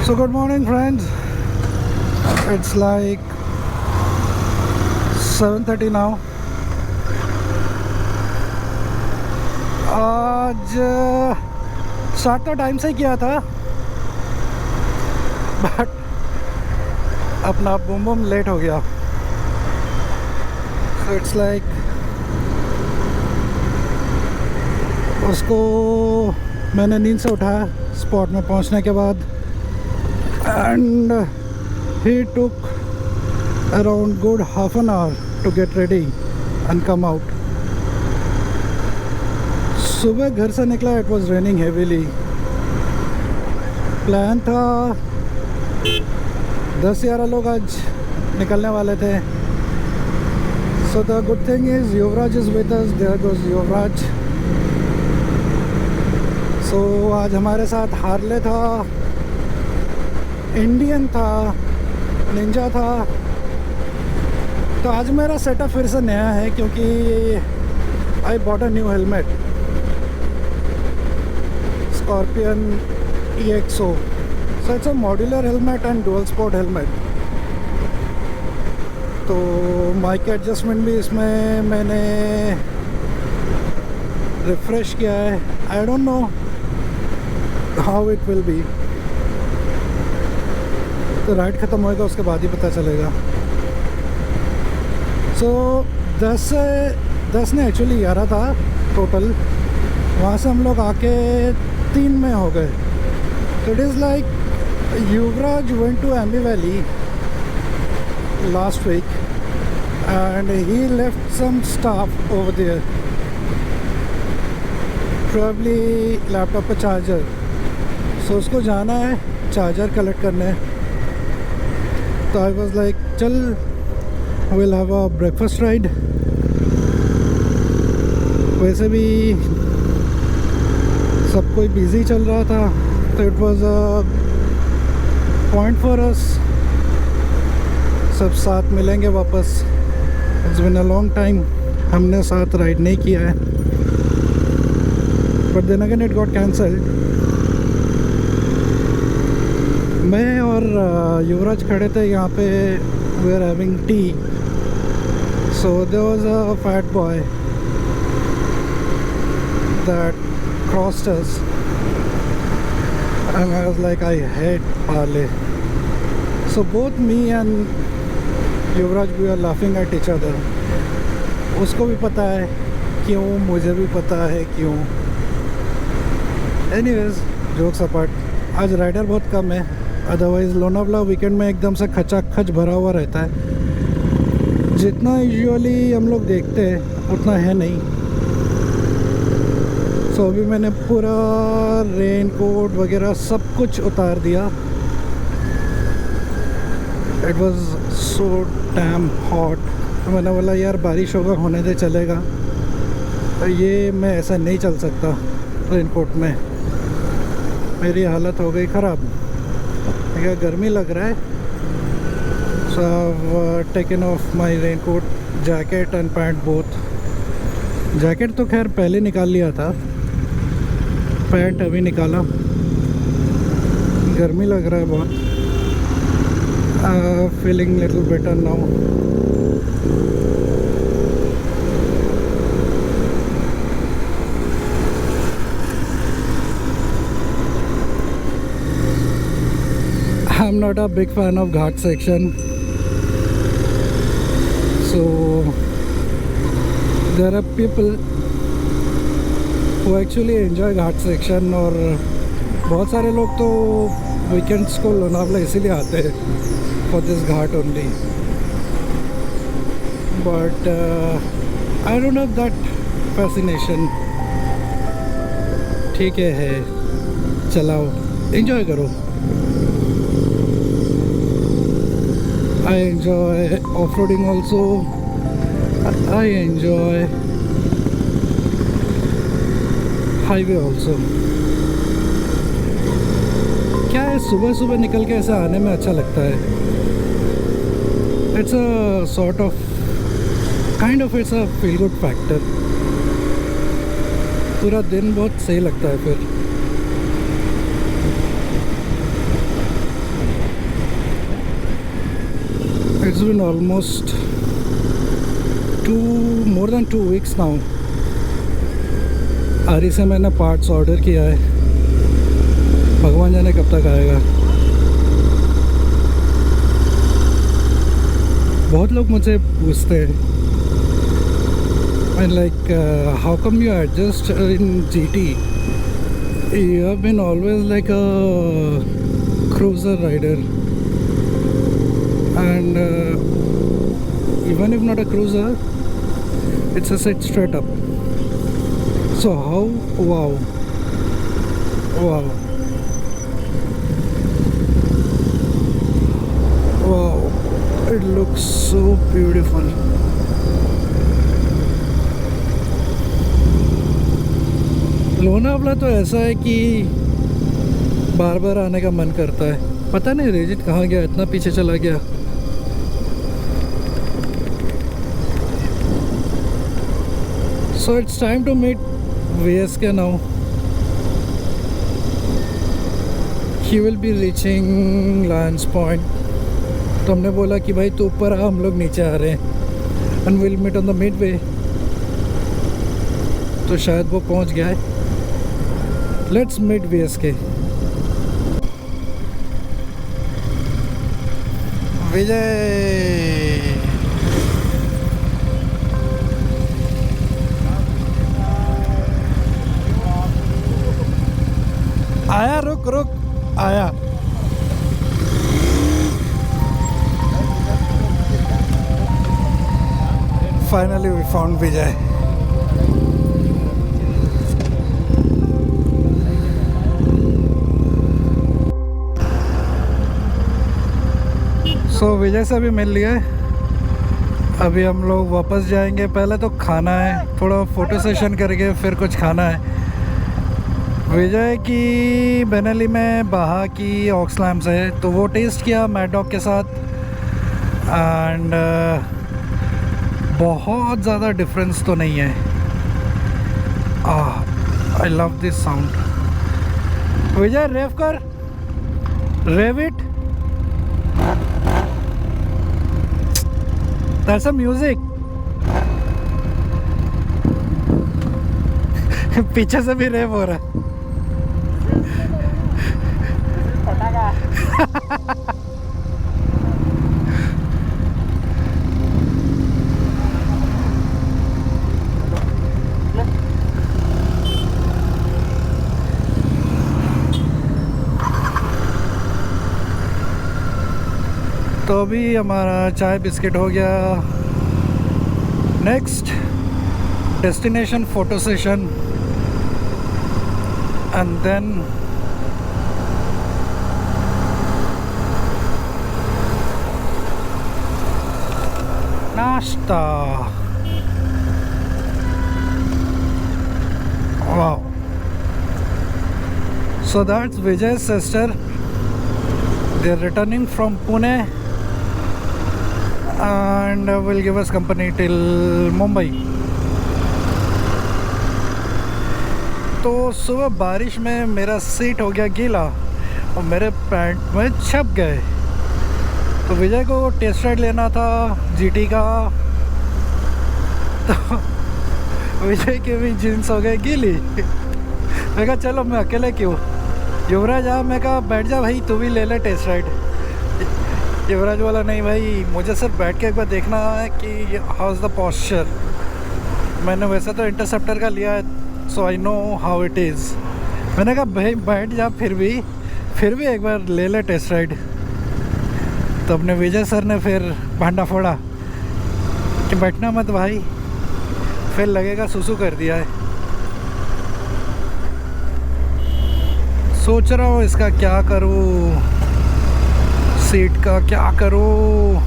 So good morning friends, it's like 7:30 now. आज start तो time से ही किया था बट अपना बूम बूम लेट हो गया. So it's like उसको मैंने नींद से उठाया स्पॉट में पहुंचने के बाद and he took around good half an hour to get ready and come out. सुबह घर से निकला, it was raining heavily. Plan था 10-11 लोग आज निकलने वाले थे. So the good thing is Yuvraj is with us. There goes Yuvraj. So आज हमारे साथ हार्ले था, इंडियन था, निंजा था. तो आज मेरा सेटअप फिर से नया है क्योंकि I bought a new helmet, scorpion EXO. So it's a modular helmet and dual sport helmet. तो माइक एडजस्टमेंट भी इसमें मैंने रिफ्रेश किया है. I don't know how it will be. तो राइड ख़त्म होएगा उसके बाद ही पता चलेगा. सो 10 ने एक्चुअली 11 था टोटल. वहाँ से हम लोग आके 3 में हो गए. तो it is like Yuvraj went to Aamby Valley last weekend he left some stuff over there, probably laptop पे चार्जर. सो उसको जाना है चार्जर कलेक्ट करने. तो आई वॉज लाइक चल will have a breakfast ride. वैसे भी सब कोई बिज़ी चल रहा था तो it was a point for us. सब साथ मिलेंगे वापस. It's been a long time हमने साथ राइड नहीं किया है. But then again it got cancelled. मैं और युवराज खड़े थे यहाँ पे. We are having tea. So there was a fat boy that crossed us and I was like I hate Parle. So both me and Yuvraj we are laughing at each other. उसको भी पता है क्यों, मुझे भी पता है क्यों. एनीवेज जोक्स अपार्ट, आज राइडर बहुत कम है. अदरवाइज़ लोनावला वीकेंड में एकदम से खचाखच भरा हुआ रहता है. जितना यूजुअली हम लोग देखते हैं उतना है नहीं. सो अभी मैंने पूरा रेन कोट वगैरह सब कुछ उतार दिया. It was so damn hot. तो मैंने बोला यार बारिश होगा, होने दे, चलेगा. तो ये मैं ऐसा नहीं चल सकता रेन कोट में. मेरी हालत हो गई ख़राब. क्या गर्मी लग रहा है. So I taken off my rain coat, jacket and pant both. Jacket तो खैर पहले निकाल लिया था, पैंट अभी निकाला. गर्मी लग रहा है बहुत. Feeling little better now. I'm not a big fan of Ghat section, so there are people who actually enjoy Ghat section. और बहुत सारे लोग तो वीकेंड्स को लोनावला इसीलिए आते हैं for this Ghat only. But I don't have that fascination. ठीक है, चलाओ, enjoy करो. I enjoy off-roading also. I enjoy highway also. क्या है, सुबह सुबह निकल के ऐसे आने में अच्छा लगता है. It's a sort of kind of it's a feel good factor. पूरा दिन बहुत सही लगता है फिर. It's been almost more than 2 weeks now. आरी से मैंने पार्ट्स ऑर्डर किया है, भगवान जाने कब तक आएगा। बहुत लोग मुझे पूछते हैं and like how come you adjust in GT? You have been always like a cruiser rider, and even if not a cruiser, it's a sit straight up. So how? Wow, wow, wow, it looks so beautiful. Lonavala तो ऐसा है कि बार बार आने का मन करता है। पता नहीं रेजिट कहाँ गया, इतना पीछे चला गया। So it's time to meet VSK now. He will be reaching Lions Point. तो हमने बोला कि भाई तू ऊपर आ, हम लोग नीचे आ रहे हैं, and we'll meet on the midway. तो शायद वो पहुंच गया है। Let's meet VSK. विजय आया, रुक रुक आया। Finally we found Vijay. So विजय से भी मिल लिया है। अभी हम लोग वापस जाएंगे। पहले तो खाना है, थोड़ा फोटो सेशन करके फिर कुछ खाना है। विजय की बेनेली में बाहा की ऑक्सलैम्स है, तो वो टेस्ट किया मैड डॉग के साथ, एंड बहुत ज़्यादा डिफरेंस तो नहीं है। I love this sound. Vijay rev कर, rev it, that's a music. पीछे से भी रेव हो रहा है। तो अभी हमारा चाय बिस्किट हो गया। Next destination photo session, and then नाश्ता। Wow, so that's Vijay's sister. They're returning from Pune and will give us company till Mumbai. तो सुबह बारिश में मेरा सीट हो गया गीला और मेरे पैंट में छप गए। तो विजय को टेस्ट राइड लेना था जीटी का, तो विजय के भी जीन्स हो गए गीली। मैं कहा चलो मैं अकेले क्यों, युवराज आ, मैं कहा बैठ जा भाई तू भी ले ले टेस्ट राइड। युवराज वाला नहीं भाई, मुझे सिर्फ बैठ के एक बार देखना है कि हाउ इज़ द पोस्चर। मैंने वैसे तो इंटरसेप्टर का लिया है, so I know how it is. मैंने कहा भाई बैठ जा, फिर भी एक बार ले ले टेस्ट राइड। तो अपने विजय सर ने फिर भांडा फोड़ा कि बैठना मत भाई, फिर लगेगा सुसु कर दिया है। सोच रहा हूँ इसका क्या करूँ, सीट का क्या करूँ।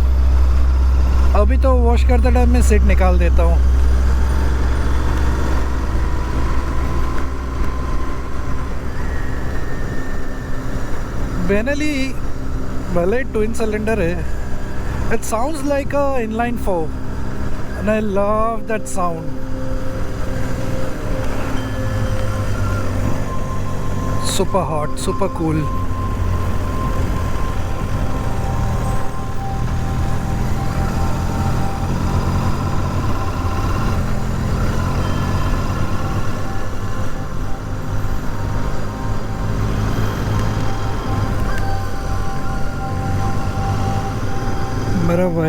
अभी तो वॉश करते टाइम में सीट निकाल देता हूँ। बेनेली भले ट्विन सिलेंडर है, it sounds like a inline 4 and I love that sound. Super hot, super cool.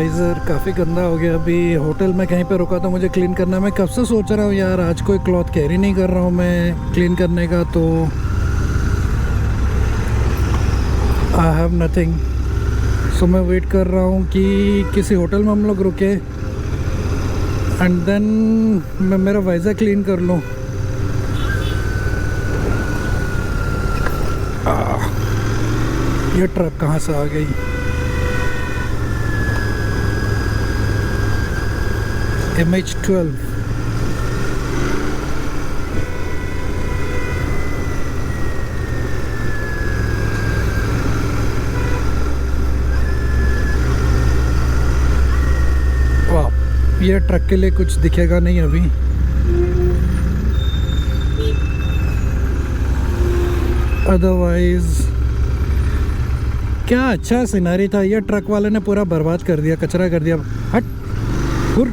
Visor काफ़ी गंदा हो गया। अभी होटल में कहीं पे रुका तो मुझे क्लीन करना। मैं कब से सोच रहा हूँ यार, आज कोई क्लॉथ कैरी नहीं कर रहा हूँ मैं क्लीन करने का, तो आई हैव नथिंग। सो मैं वेट कर रहा हूँ कि किसी होटल में हम लोग रुके एंड देन मैं मेरा वाइज़र क्लीन कर लूँ। ये ट्रक कहाँ से आ गई? MH12। वाह, ये ट्रक के लिए कुछ दिखेगा नहीं अभी। अदरवाइज क्या अच्छा सिनारी था। ये ट्रक वाले ने पूरा बर्बाद कर दिया, कचरा कर दिया। हट हुर।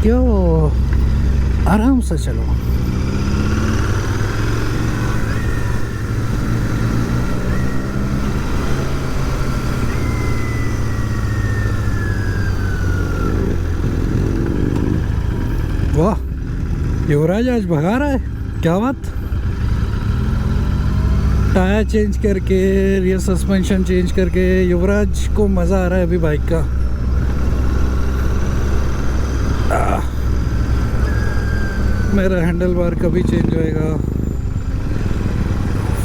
क्यों, आराम से चलो। वाह, युवराज आज भगा रहा है, क्या बात। टायर चेंज करके, रियर सस्पेंशन चेंज करके युवराज को मज़ा आ रहा है अभी बाइक का। मेरा हैंडल बार कभी चेंज होएगा,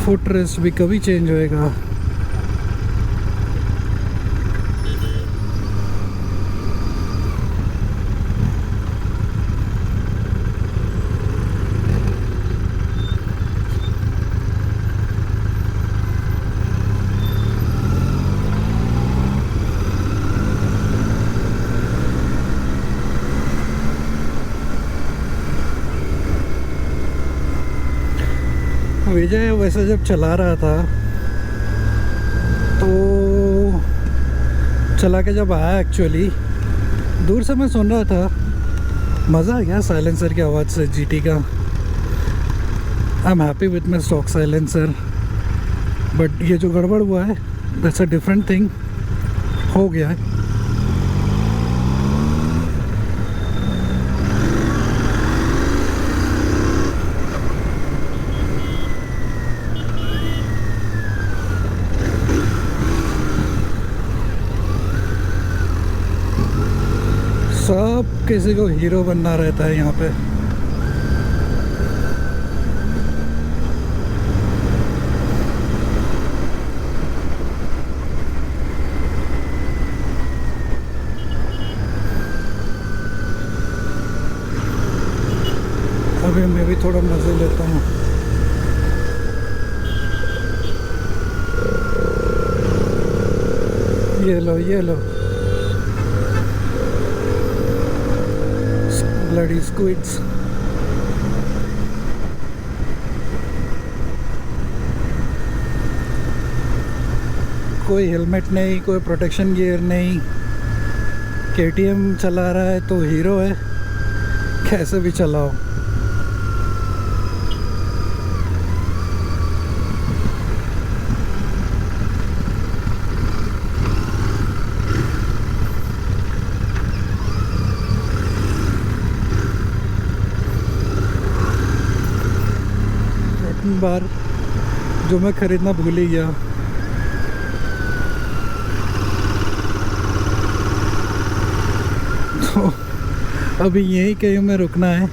फुट रेस्ट भी कभी चेंज होएगा। विजय वैसे जब चला रहा था तो चला के जब आया, एक्चुअली दूर से मैं सुन रहा था, मज़ा आ गया साइलेंसर की आवाज़ से जीटी का। I am happy with my stock silencer, but ये जो गड़बड़ हुआ है दैट्स अ डिफरेंट थिंग। हो गया है। सब किसी को हीरो बनना रहता है यहाँ पे। अभी मैं भी थोड़ा मज़े लेता हूँ। ये लो, ये लो, bloody squids। कोई हेलमेट नहीं, कोई प्रोटेक्शन गियर नहीं। KTM चला रहा है तो हीरो है, कैसे भी चलाओ। बार जो मैं ख़रीदना भूल ही गया। तो अभी यहीं कहीं में रुकना है,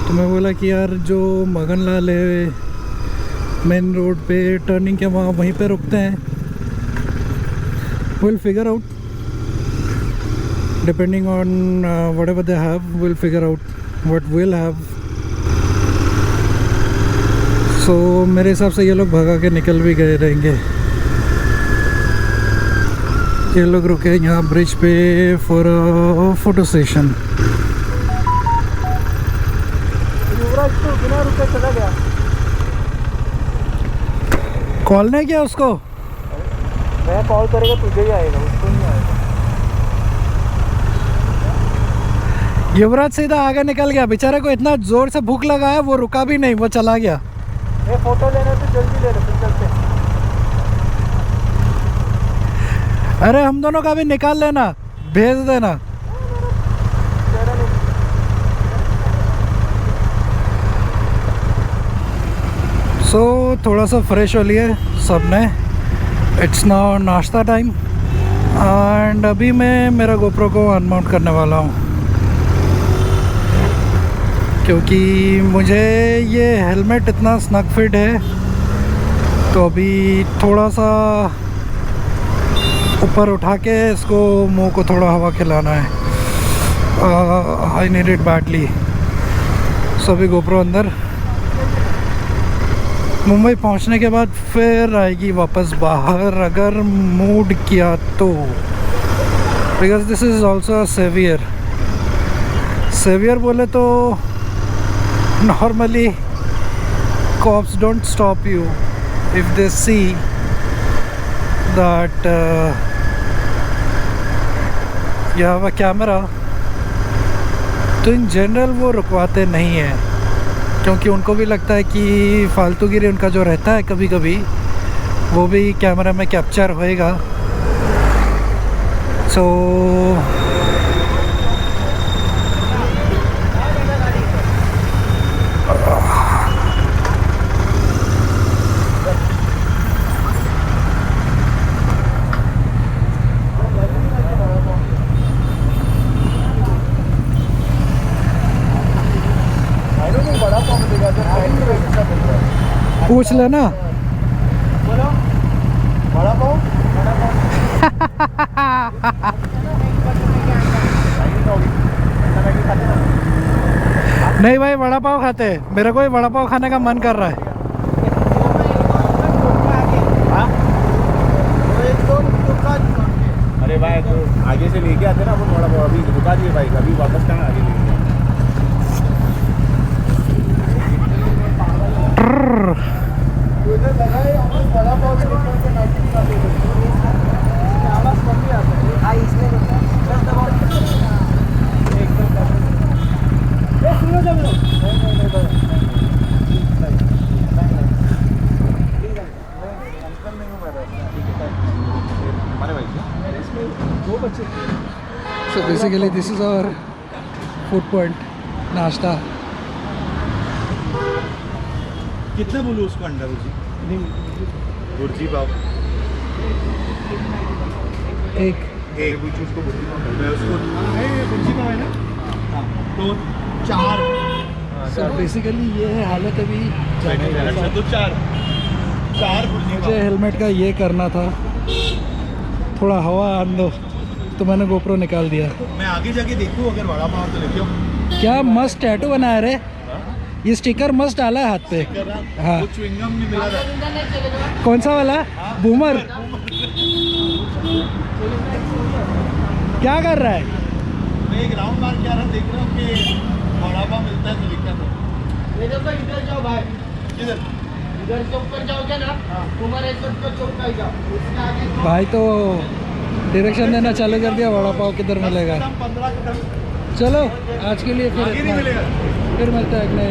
तो मैं बोला कि यार जो मगन लाल है मेन रोड पे टर्निंग के वहाँ, वहीं पे रुकते हैं। Will figure out depending on whatever they have, will figure out what will have. So मेरे हिसाब से ये लोग भगा के निकल भी गए रहेंगे। ये लोग रुके यहाँ ब्रिज पे फॉर फोटो सेशन। युवराज तो बिना रुके चला गया। कॉल नहीं किया उसको? मैं कॉल करेगा तुझे ही आएगा, उसको नहीं आएगा। युवराज सीधा आगे निकल गया, बेचारे को इतना जोर से भूख लगा है, वो रुका भी नहीं, वो चला गया। ये फोटो लेना तो जल्दी ले लो, फिर चलते हैं। अरे हम दोनों का भी निकाल लेना, भेज देना। सो थोड़ा सा फ्रेश हो लिए सब ने। इट्स नाउ नाश्ता टाइम एंड अभी मैं मेरा गोप्रो को अनमाउंट करने वाला हूँ, क्योंकि मुझे ये हेलमेट इतना स्नग फिट है, तो अभी थोड़ा सा ऊपर उठा के इसको मुंह को थोड़ा हवा खिलाना है। I need it badly. So अभी गोप्रो अंदर। मुंबई पहुंचने के बाद फिर आएगी वापस बाहर, अगर मूड किया तो, because this is also saviour बोले तो normally cops don't stop you if they see that you have a camera, तो इन जनरल वो रुकवाते नहीं हैं, क्योंकि उनको भी लगता है कि फालतूगिरी उनका जो रहता है कभी कभी वो भी कैमरा में कैप्चर होएगा। सो पूछ लेना। बड़ा पाव नहीं भाई, वड़ा पाव खाते हैं, मेरे को ही वड़ा पाव खाने का मन कर रहा है। अरे भाई तो आगे से लेके आते ना अपन बड़ा पाव, अभी रुका दिए भाई, अभी वापस कहाँ आगे लेके So basically this is our food point, नाश्ता। कितना बोलूँ उसको? अंडा भुर्जी, भुर्जी पाव एक पूछो उसको, भुर्जी पाव मैं उसको भुर्जी पाव है ना, तो 4। So basically ये है हालत अभी जाने का। तो 4 भुर्जी। मुझे हेलमेट का ये करना था, थोड़ा हवा आन दो, तो मैंने गोप्रो निकाल दिया। मैं आगे जाके देखूँ अगर वड़ा पाव तो लेके आओ। क्या मस्त टैटू बनाया रे, ये स्टिकर मस्त डाला है हाथ पे। हाँ, च्युइंगम नहीं मिला था। कौन सा वाला? बूमर। क्या कर रहा है? मैं एक राउंड मार के आ रहा, देख रहा हूँ कि वड़ा पाव मिलता है तो लेके आता हूँ। इधर जाओ भाई, किधर? इधर चौक पर जाओगे ना, तुम्हारे चौक का जाओ, उसके आगे भाई तो डायरेक्शन देना चालू कर दिया, वड़ा पाव किधर मिलेगा। 15 कदम। चलो आज के लिए फिर आगे नहीं मिलेगा। फिर मिलता है अगले।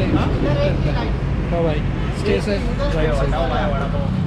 Bye bye, stay safe. Vada पाव